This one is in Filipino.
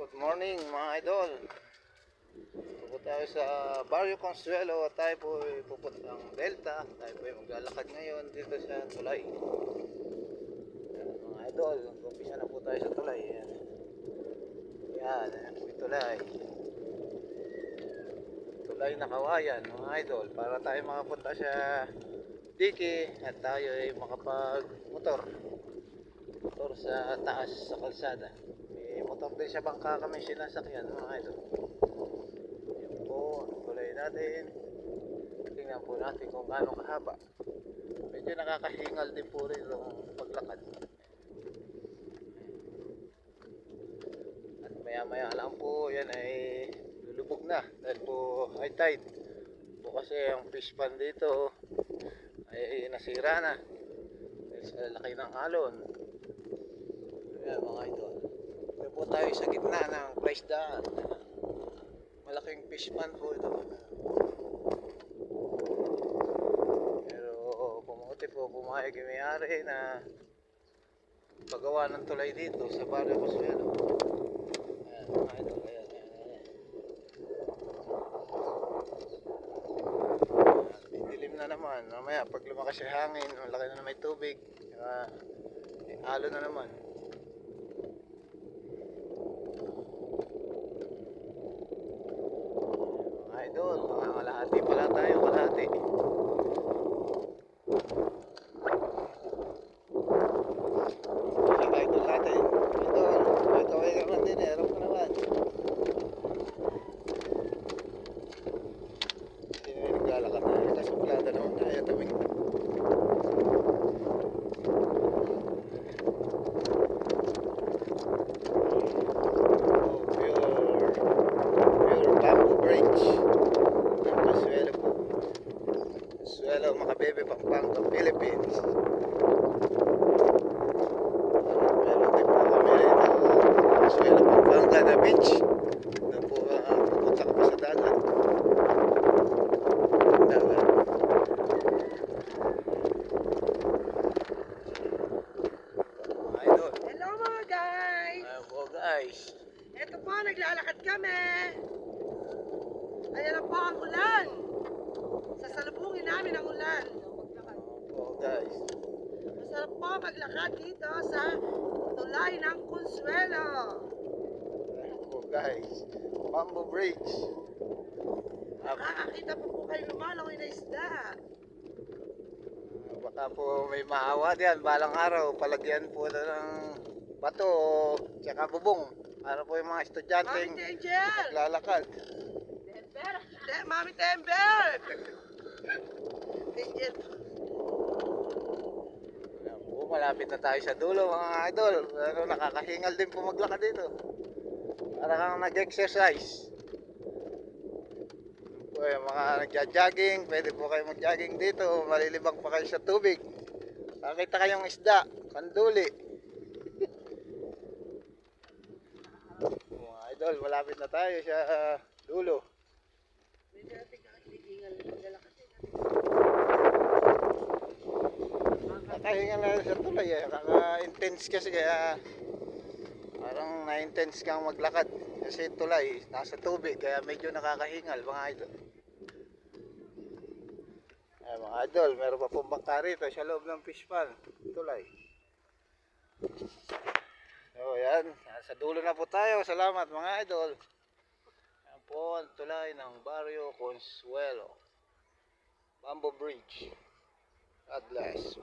Good morning mga idol. Pupunta tayo sa Barrio Consuelo at tayo po ay pupuntang Delta. Tayo po ay maglalakad ngayon dito sa tulay. Ayan, mga idol, umpisa na po tayo sa tulay. Ayan, ayan po yung tulay. Tulay na kawayan mga idol, para tayo makapunta sa Diki at tayo ay makapag-motor sa taas sa kalsada. May motor din sa bangka kami sinasakyan mga idol. Yan po ang tulay natin. Tingnan po natin kung gaano kahaba. Medyo nakakahingal din po rin yung paglakad. At maya maya lang po yan ay lulubog na dahil po high tide po, kasi ang fish pond dito ay nasira na dahil sa laki ng alon. Ayan mga idol, ito po tayo sa gitna ng plaisdaan. Malaking fish pond po ito, pero pumuti po, pumayag yung may-ari na paggawa ng tulay dito sa Barrio Consuelo. Ayan mga idol, ayan. Dilim na naman, mamaya pag lumakas yung hangin, malaki na may tubig, may alon na naman. Idol, mga kalahati pala tayo, kalahati. Sa idol natin. Idol, ito ay naman din eh, alam ko naman. Hindi na naglalakad na, ito suplada naman tayo tuming. Consuelo, Makabebe, Pampanga, Philippines. Meron din po kami dito Consuelo, Pampanga na beach. Doon po pupunta kami sa dagat. Idol. Hello mga guys! Ayan po guys. Ito po, naglalakad kami. Ayan na po ang ulan. Sasalubungin namin ang ulan. Ayan po guys. Masarap po maglakad dito sa tulay ng Consuelo. Ayan po guys. Bamboo Bridge. Makakakita po kayo lumalangoy na isda. Baka po may maawa diyan balang araw, palagyan po na ng bato o tsaka bubong para po yung mga estudyanteng Mami Angel! lalakad. Mami Tember! Angel. Ayan po, malapit na tayo sa dulo mga idol, pero nakakahingal din po maglakad dito, para kang nag-exercise. Po, yung mga nagja-jogging, pwede po kayo mag-jogging dito, malilibang pa kayo sa tubig, nakita kayong isda, kanduli. Mga idol, malapit na tayo sa dulo. Nakahingal na sa tulay eh, kaka-intense kasi, kaya parang na-intense kang maglakad kasi tulay, nasa tubig, kaya medyo nakakahingal mga idol. Ay, mga idol, meron pa pong bangka rito sa loob ng fish pond, tulay. So yan, sa dulo na po tayo. Salamat mga idol. Yan po ang tulay ng Barrio Consuelo, Bamboo Bridge. God bless.